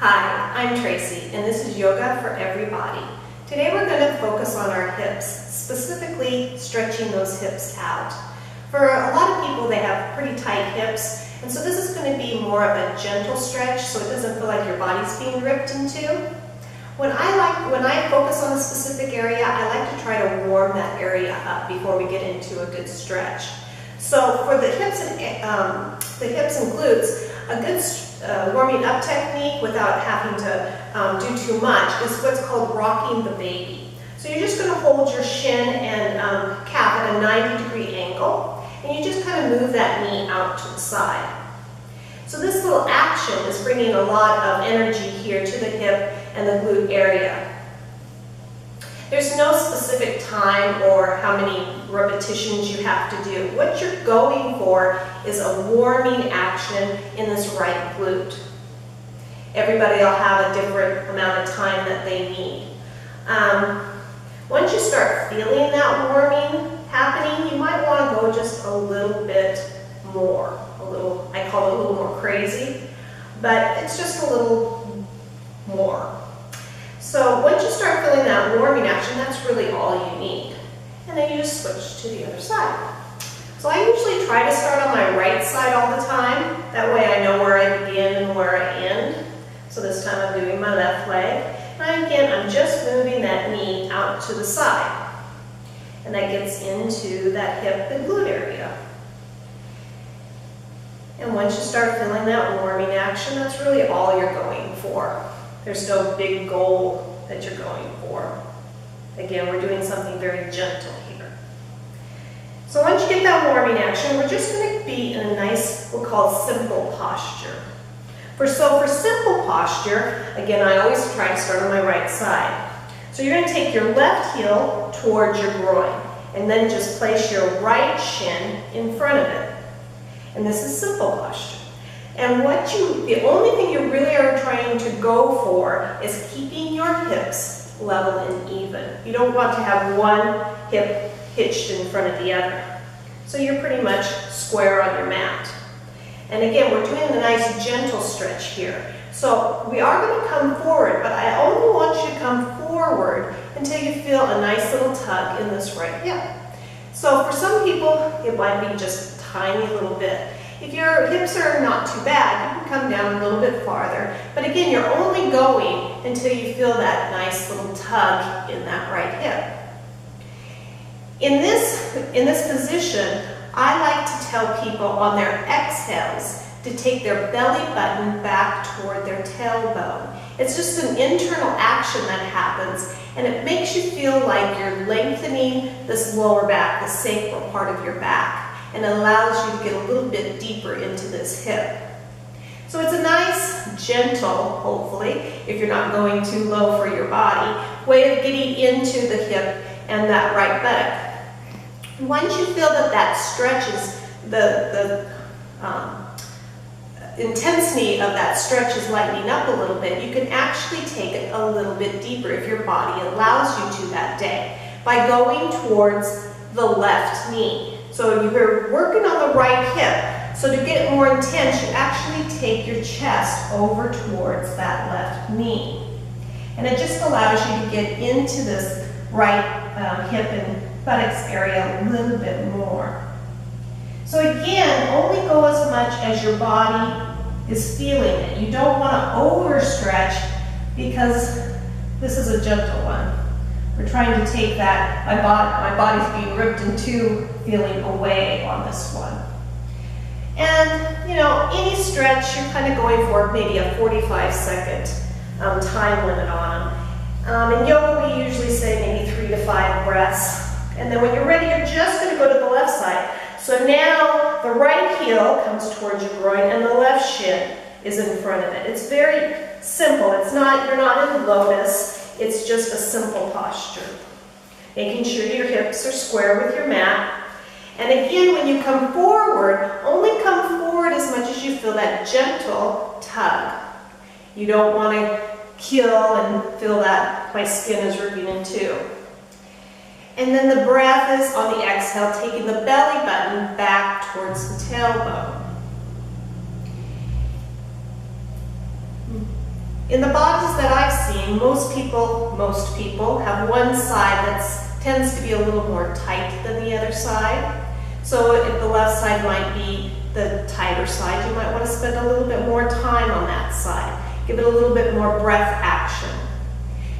Hi, I'm Tracy, and this is Yoga for Everybody. Today we're going to focus on our hips, specifically stretching those hips out. For a lot of people, they have pretty tight hips, and so this is going to be more of a gentle stretch so it doesn't feel like your body's being ripped into. When I focus on a specific area, I like to try to warm that area up before we get into a good stretch. So for the hips and glutes, a good warming up technique without having to do too much is what's called rocking the baby. So you're just going to hold your shin and calf at a 90-degree angle, and you just kind of move that knee out to the side. So this little action is bringing a lot of energy here to the hip and the glute area. There's no specific time or how many repetitions you have to do. What you're going for is a warming action in this right glute. Everybody will have a different amount of time that they need. Once you start feeling that warming happening, you might want to go just a little bit more. I call it a little more crazy, but it's just a little more. So once you start feeling that warming action, that's really all you need. And then you just switch to the other side. So I usually try to start on my right side all the time. That way I know where I begin and where I end. So this time I'm doing my left leg. And again, I'm just moving that knee out to the side. And that gets into that hip and glute area. And once you start feeling that warming action, that's really all you're going for. There's no big goal that you're going for. Again, we're doing something very gentle here. So once you get that warming action, we're just going to be in a nice, we'll call simple posture. For simple posture, again, I always try to start on my right side. So you're going to take your left heel towards your groin, and then just place your right shin in front of it. And this is simple posture. And the only thing you really are trying to go for is keeping your hips level and even. You don't want to have one hip hitched in front of the other. So you're pretty much square on your mat. And again, we're doing a nice gentle stretch here. So we are going to come forward, but I only want you to come forward until you feel a nice little tug in this right hip. So for some people, it might be just a tiny little bit. If your hips are not too bad, you can come down a little bit farther. But again, you're only going until you feel that nice little tug in that right hip. In this position, I like to tell people on their exhales to take their belly button back toward their tailbone. It's just an internal action that happens, and it makes you feel like you're lengthening this lower back, the sacral part of your back, and allows you to get a little bit deeper into this hip. So it's a nice, gentle, hopefully, if you're not going too low for your body, way of getting into the hip and that right buttock. Once you feel that stretches, the intensity of that stretch is lightening up a little bit, you can actually take it a little bit deeper if your body allows you to that day by going towards the left knee. So you're working on the right hip. So to get more intense, you actually take your chest over towards that left knee. And it just allows you to get into this right hip and buttocks area a little bit more. So again, only go as much as your body is feeling it. You don't want to overstretch because this is a gentle one. We're trying to take that, my body's being ripped in two, feeling away on this one. And, you know, any stretch, you're kind of going for maybe a 45-second time limit on them. In yoga, we usually say maybe 3 to 5 breaths. And then when you're ready, you're just going to go to the left side. So now the right heel comes towards your groin and the left shin is in front of it. It's very simple. You're not in lotus. It's just a simple posture. Making sure your hips are square with your mat. And again, when you come forward, only come forward as much as you feel that gentle tug. You don't want to kill and feel that my skin is ripping in two. And then the breath is on the exhale, taking the belly button back towards the tailbone. In the bodies that I've seen, most people have one side that tends to be a little more tight than the other side. So if the left side might be the tighter side, you might want to spend a little bit more time on that side. Give it a little bit more breath action.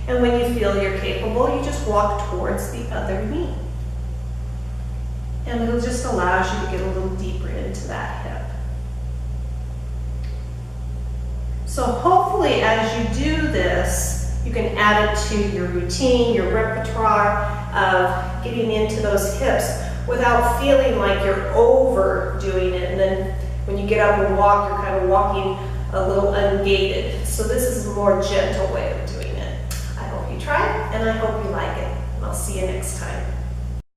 And when you feel you're capable, you just walk towards the other knee. And it just allows you to get a little deeper into that hip. So hopefully as you do this, you can add it to your routine, your repertoire of getting into those hips without feeling like you're overdoing it. And then when you get up and walk, you're kind of walking a little ungated. So this is a more gentle way of doing it. I hope you try it, and I hope you like it. And I'll see you next time.